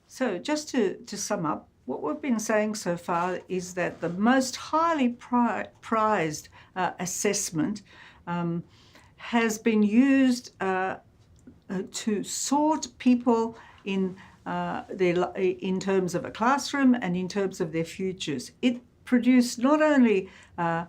So just to sum up, what we've been saying so far is that the most highly prized assessment has been used to sort people in in terms of a classroom and in terms of their futures. It produced not only a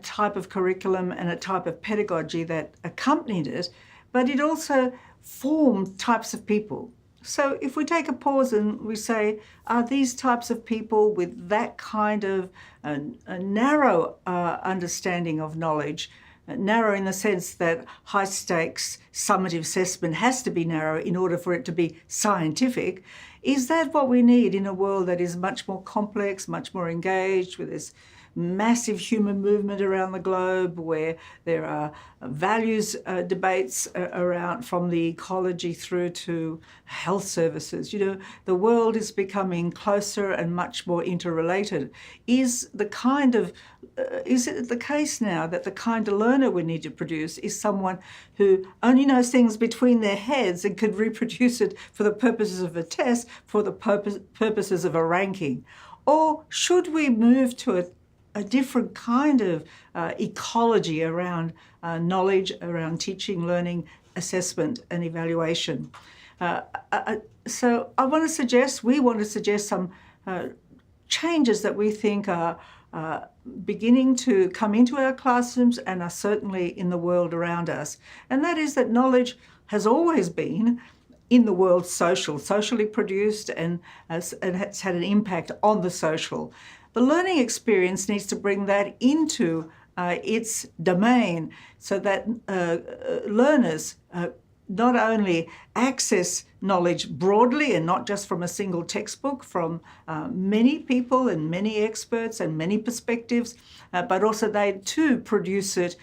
type of curriculum and a type of pedagogy that accompanied it, but it also formed types of people. So if we take a pause and we say, are these types of people with that kind of a narrow understanding of knowledge, narrow in the sense that high stakes summative assessment has to be narrow in order for it to be scientific, is that what we need in a world that is much more complex, much more engaged, with this massive human movement around the globe, where there are values debates around from the ecology through to health services? You know, the world is becoming closer and much more interrelated. Is it the case now that the kind of learner we need to produce is someone who only knows things between their heads and could reproduce it for the purposes of a test, for the purposes of a ranking? Or should we move to a different kind of ecology around knowledge, around teaching, learning, assessment and evaluation? So we want to suggest some changes that we think are beginning to come into our classrooms and are certainly in the world around us. And that is that knowledge has always been in the world socially produced, and has had an impact on the social. The learning experience needs to bring that into its domain so that learners not only access knowledge broadly and not just from a single textbook, from many people and many experts and many perspectives, but also they too produce it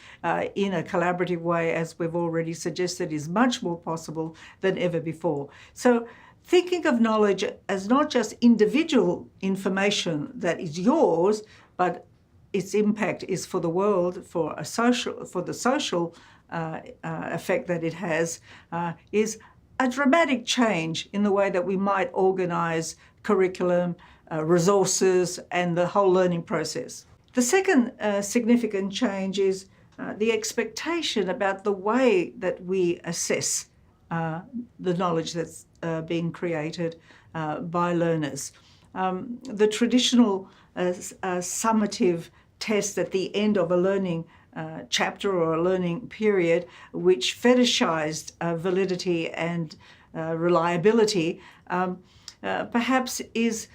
in a collaborative way, as we've already suggested, is much more possible than ever before. So thinking of knowledge as not just individual information that is yours, but its impact is for the world, for the social effect that it has, is a dramatic change in the way that we might organise curriculum, resources, and the whole learning process. The second significant change is the expectation about the way that we assess the knowledge that's being created by learners. The traditional summative test at the end of a learning chapter or a learning period, which fetishized validity and reliability, perhaps is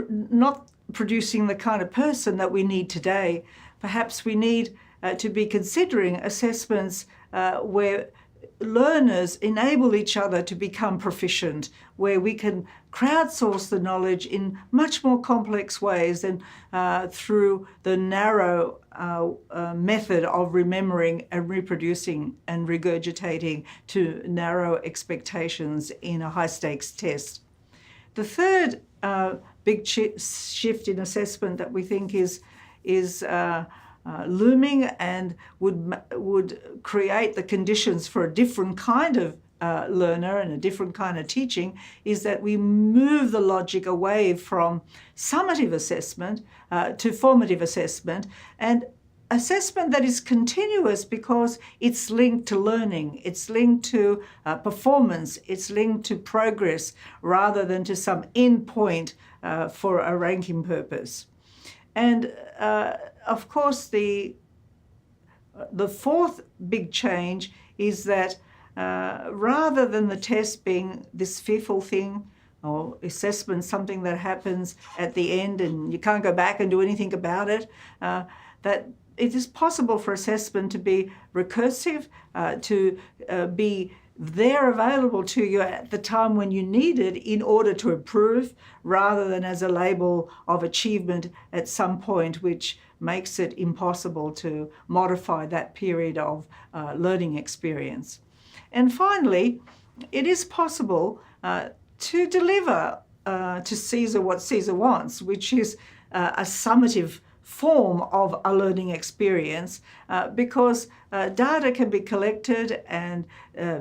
not producing the kind of person that we need today. Perhaps we need to be considering assessments where learners enable each other to become proficient, where we can crowdsource the knowledge in much more complex ways than through the narrow method of remembering and reproducing and regurgitating to narrow expectations in a high-stakes test. The third big shift in assessment that we think is looming and would create the conditions for a different kind of learner and a different kind of teaching is that we move the logic away from summative assessment to formative assessment, and assessment that is continuous because it's linked to learning, it's linked to performance, it's linked to progress rather than to some end point for a ranking purpose. And of course, the fourth big change is that rather than the test being this fearful thing, or assessment something that happens at the end and you can't go back and do anything about it, that it is possible for assessment to be recursive, to be there available to you at the time when you need it in order to improve, rather than as a label of achievement at some point, which makes it impossible to modify that period of learning experience. And finally, it is possible to deliver to Caesar what Caesar wants, which is a summative form of a learning experience because data can be collected and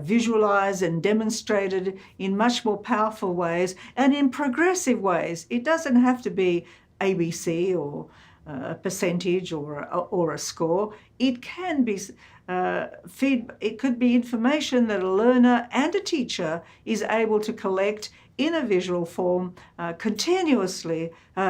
visualized and demonstrated in much more powerful ways and in progressive ways. It doesn't have to be ABC or a percentage or a score. It can be it could be information that a learner and a teacher is able to collect in a visual form continuously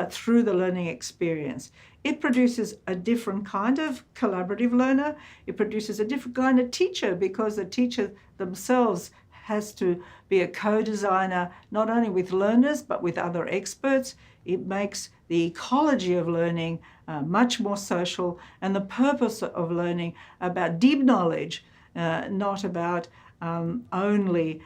through the learning experience. It produces a different kind of collaborative learner. It produces a different kind of teacher because the teacher themselves has to be a co-designer, not only with learners, but with other experts. It makes the ecology of learning much more social, and the purpose of learning about deep knowledge, not about only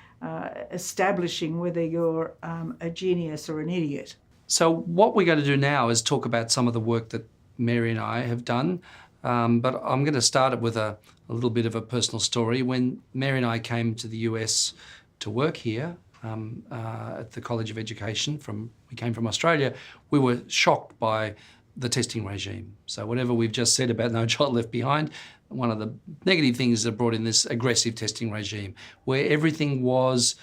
establishing whether you're a genius or an idiot. So what we're going to do now is talk about some of the work that Mary and I have done, but I'm going to start it with a little bit of a personal story. When Mary and I came to the US to work here at the College of Education, we came from Australia, we were shocked by the testing regime. So whatever we've just said about No Child Left Behind, one of the negative things that brought in this aggressive testing regime, where everything was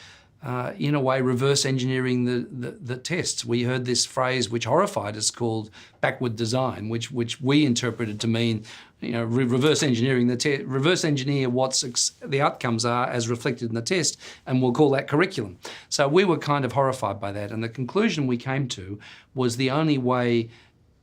in a way reverse engineering the tests. We heard this phrase which horrified us called backward design, which we interpreted to mean, reverse engineering reverse engineer what the outcomes are as reflected in the test, and we'll call that curriculum. So we were kind of horrified by that, and the conclusion we came to was the only way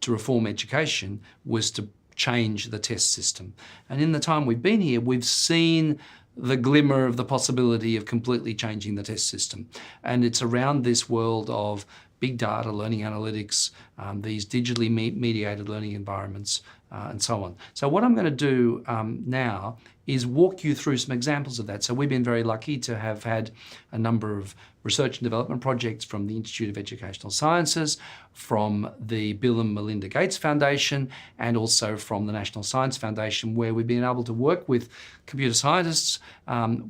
to reform education was to change the test system. And in the time we've been here, we've seen the glimmer of the possibility of completely changing the test system. And it's around this world of big data, learning analytics, these digitally mediated learning environments, and so on. So what I'm going to do now is walk you through some examples of that. So we've been very lucky to have had a number of research and development projects from the Institute of Educational Sciences, from the Bill and Melinda Gates Foundation, and also from the National Science Foundation, where we've been able to work with computer scientists,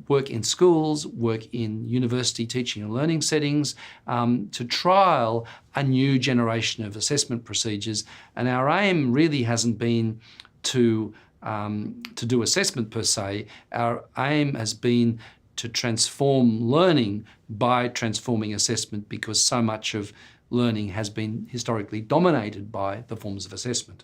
work in schools, work in university teaching and learning settings, to trial a new generation of assessment procedures. And our aim really hasn't been to do assessment per se. Our aim has been to transform learning by transforming assessment, because so much of learning has been historically dominated by the forms of assessment.